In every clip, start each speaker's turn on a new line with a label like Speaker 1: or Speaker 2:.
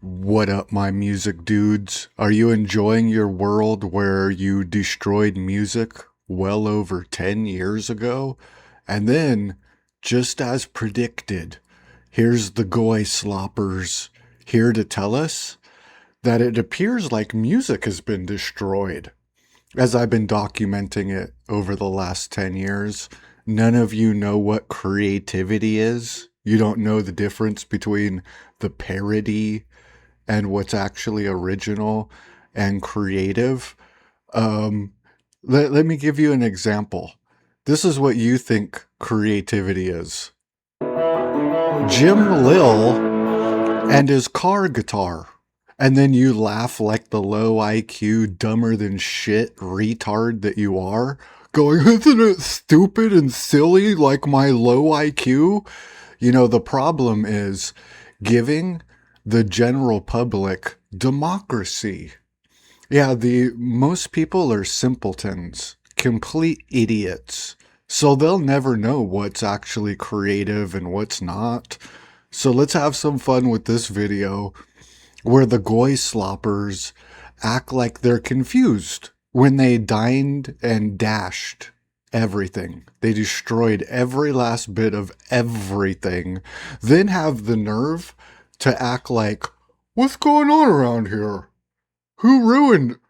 Speaker 1: What up, my music dudes? Are you enjoying your world where you destroyed music well over 10 years ago? And then, just as predicted, here's the Goy Sloppers here to tell us that it appears like music has been destroyed. As I've been documenting it over the last 10 years, none of you know what creativity is. You don't know the difference between the parody and what's actually original and creative. Um, let me give you an example. This is what you think creativity is. Jim Lil and his car guitar. And then you laugh like the low IQ, dumber than shit retard that you are, going, isn't it stupid and silly like my low IQ? You know, the problem is giving the general public democracy. Yeah, most people are simpletons, complete idiots. So they'll never know what's actually creative and what's not. So let's have some fun with this video where the Goy Sloppers act like they're confused when they dined and dashed everything. They destroyed every last bit of everything, then have the nerve to act like, what's going on around here? Who ruined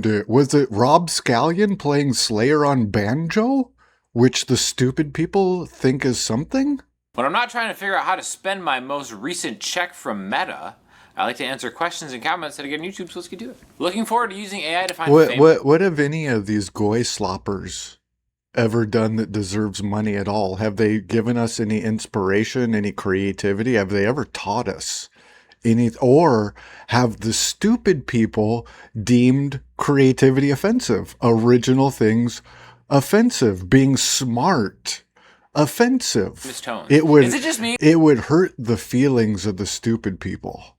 Speaker 1: it? Was it Rob Scallion playing Slayer on banjo? Which the stupid people think is something?
Speaker 2: When I'm not trying to figure out how to spend my most recent check from Meta, I like to answer questions and comments that I get on YouTube, so let's get to it. Looking forward to using AI to find
Speaker 1: What have any of these Goy Sloppers ever done that deserves money at all? Have they given us any inspiration, any creativity? Have they ever taught us any, or have the stupid people deemed creativity offensive, original things offensive, being smart offensive?
Speaker 2: Mistones.
Speaker 1: Is
Speaker 2: it just me?
Speaker 1: It would hurt the feelings of the stupid people.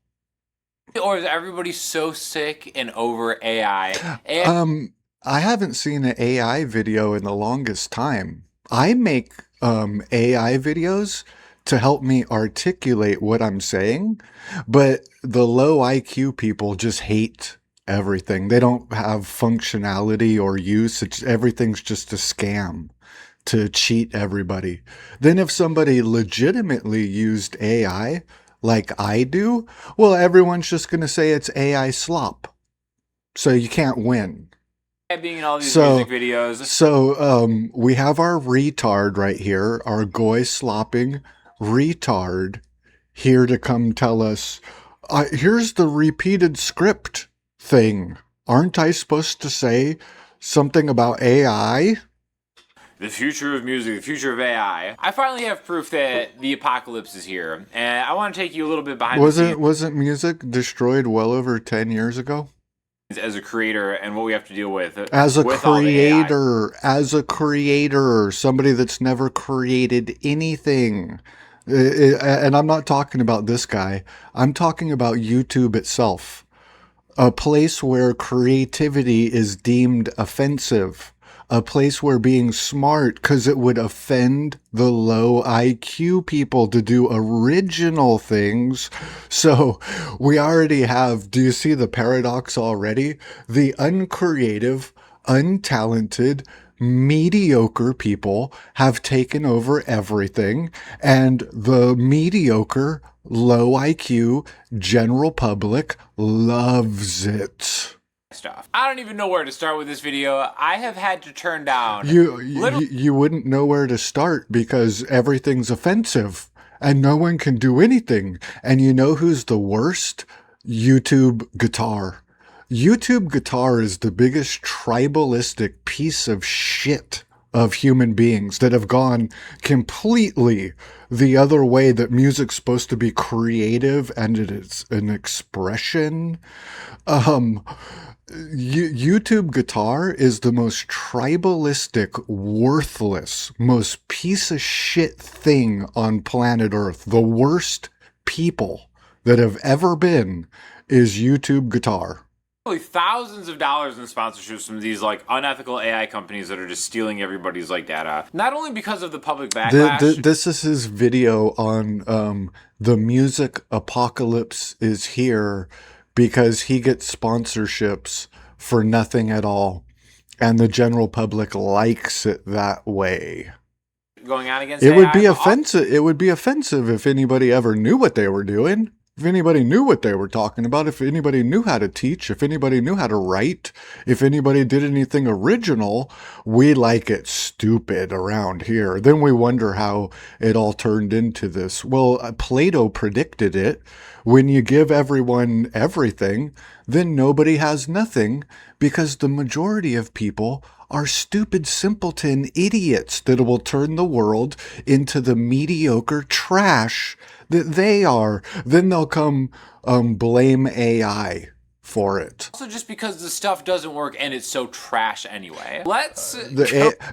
Speaker 2: Or is everybody so sick and over AI?
Speaker 1: I haven't seen an AI video in the longest time. I make AI videos to help me articulate what I'm saying, but the low IQ people just hate everything. They don't have functionality or use. Everything's just a scam to cheat everybody. Then if somebody legitimately used AI like I do, well, everyone's just going to say it's AI slop. So you can't win.
Speaker 2: Being in all these music videos.
Speaker 1: So we have our retard right here, our Goy slopping retard here to come tell us, here's the repeated script thing. Aren't I supposed to say something about AI?
Speaker 2: The future of music, the future of AI. I finally have proof that the apocalypse is here, and I want to take you a little bit behind the scenes.
Speaker 1: Wasn't music destroyed well over 10 years ago?
Speaker 2: As a creator and what we have to deal with.
Speaker 1: As a creator, somebody that's never created anything. And I'm not talking about this guy. I'm talking about YouTube itself. A place where creativity is deemed offensive. A place where being smart, because it would offend the low IQ people to do original things. So we already have, do you see the paradox already? The uncreative, untalented, mediocre people have taken over everything, and the mediocre, low IQ, general public loves it.
Speaker 2: Stuff. I don't even know where to start with this video. I have had to turn down.
Speaker 1: You wouldn't know where to start because everything's offensive and no one can do anything. And you know who's the worst? YouTube Guitar. YouTube Guitar is the biggest tribalistic piece of shit of human beings that have gone completely the other way, that music's supposed to be creative and it's an expression. YouTube Guitar is the most tribalistic, worthless, most piece of shit thing on planet Earth. The worst people that have ever been is YouTube Guitar.
Speaker 2: Probably thousands of dollars in sponsorships from these like unethical AI companies that are just stealing everybody's like data. Not only because of the public backlash.
Speaker 1: This is his video on the music apocalypse is here because he gets sponsorships for nothing at all. And the general public likes it that way.
Speaker 2: Going on against
Speaker 1: It
Speaker 2: AI,
Speaker 1: would be offensive. It would be offensive if anybody ever knew what they were doing. If anybody knew what they were talking about, if anybody knew how to teach, if anybody knew how to write, if anybody did anything original, we like it stupid around here. Then we wonder how it all turned into this. Well, Plato predicted it. When you give everyone everything, then nobody has nothing because the majority of people are stupid, simpleton idiots that will turn the world into the mediocre trash that they are. Then they'll come blame AI for it.
Speaker 2: Also, just because the stuff doesn't work and it's so trash anyway. Let's.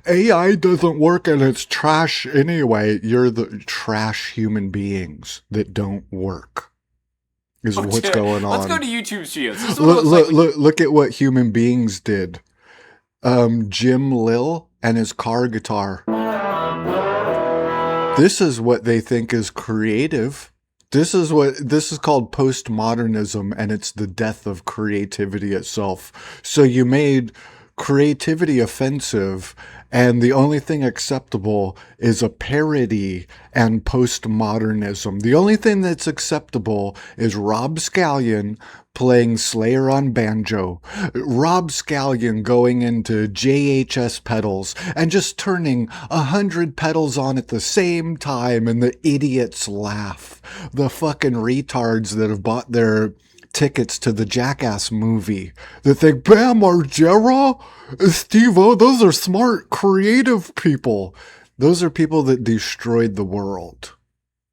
Speaker 1: AI doesn't work and it's trash anyway. You're the trash human beings that don't work. Is what's going on.
Speaker 2: Let's go to YouTube Studios.
Speaker 1: Look at what human beings did. Jim Lil and his car guitar. This is what they think is creative. This is called postmodernism, and it's the death of creativity itself. So you made creativity offensive, and the only thing acceptable is a parody and postmodernism. The only thing that's acceptable is Rob Scallion playing Slayer on banjo, Rob Scallion going into JHS pedals and just turning 100 pedals on at the same time, and the idiots laugh. The fucking retards that have bought their tickets to the Jackass movie that think, Bam Margera, Steve-O, those are smart, creative people. Those are people that destroyed the world.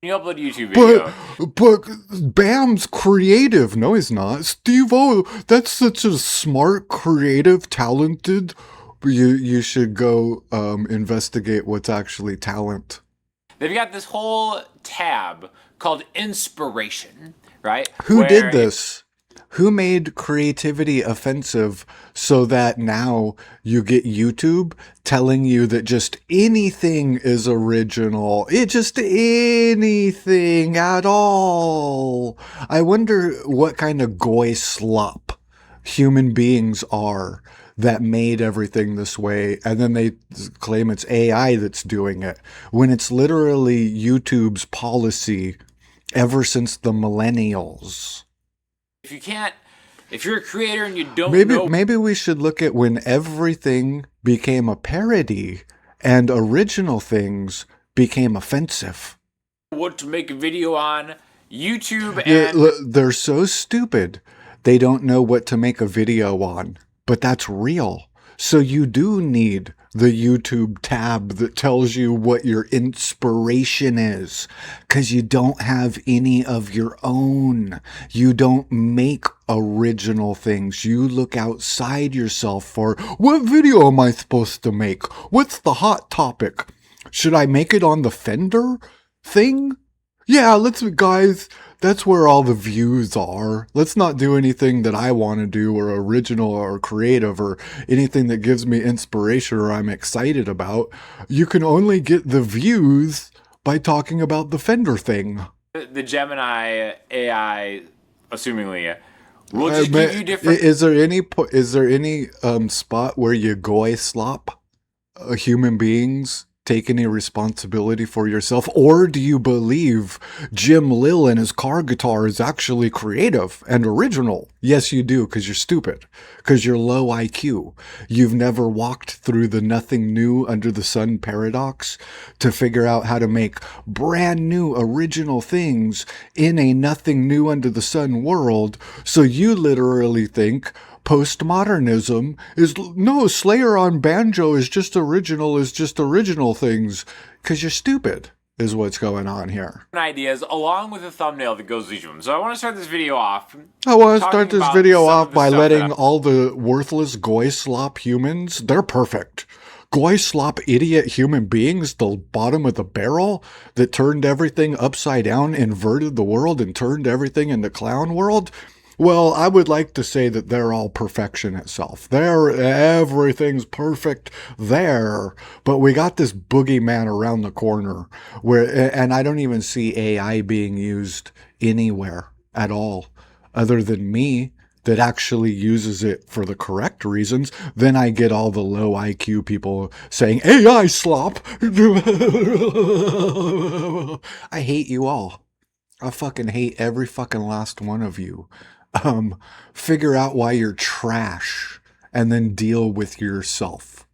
Speaker 2: You upload a YouTube video.
Speaker 1: But Bam's creative. No, he's not. Steve-O, that's such a smart, creative, talented. You should go investigate what's actually talent.
Speaker 2: They've got this whole tab called inspiration, right?
Speaker 1: Who did this? Who made creativity offensive so that now you get YouTube telling you that just anything is original? Just anything at all. I wonder what kind of goy slop human beings are that made everything this way, and then they claim it's AI that's doing it, when it's literally YouTube's policy ever since the millennials.
Speaker 2: If you're a creator and you don't know...
Speaker 1: Maybe we should look at when everything became a parody and original things became offensive.
Speaker 2: What to make a video on YouTube and...
Speaker 1: They're so stupid. They don't know what to make a video on. But that's real. So you do need the YouTube tab that tells you what your inspiration is, because you don't have any of your own. You don't make original things. You look outside yourself for, what video am I supposed to make? What's the hot topic? Should I make it on the Fender thing? Yeah, guys, that's where all the views are. Let's not do anything that I want to do or original or creative or anything that gives me inspiration or I'm excited about. You can only get the views by talking about the Fender thing.
Speaker 2: The Gemini AI, assumingly, will just give you different...
Speaker 1: Is there any spot where you goy slop human beings? Take any responsibility for yourself? Or do you believe Jim Lil and his car guitar is actually creative and original? Yes, you do, because you're stupid, because you're low IQ. You've never walked through the nothing new under the sun paradox to figure out how to make brand new original things in a nothing new under the sun world. So you literally think postmodernism is, no, Slayer on banjo is just original things, because you're stupid is what's going on here.
Speaker 2: Ideas along with a thumbnail that goes with each of them. So I want to start this video off.
Speaker 1: I want to start this video off by letting all the worthless goy slop humans, they're perfect. Goy slop idiot human beings, the bottom of the barrel that turned everything upside down, inverted the world, and turned everything into clown world. Well, I would like to say that they're all perfection itself. Everything's perfect there, but we got this boogeyman around the corner and I don't even see AI being used anywhere at all, other than me, that actually uses it for the correct reasons. Then I get all the low IQ people saying AI slop. I hate you all. I fucking hate every fucking last one of you. Figure out why you're trash and then deal with yourself.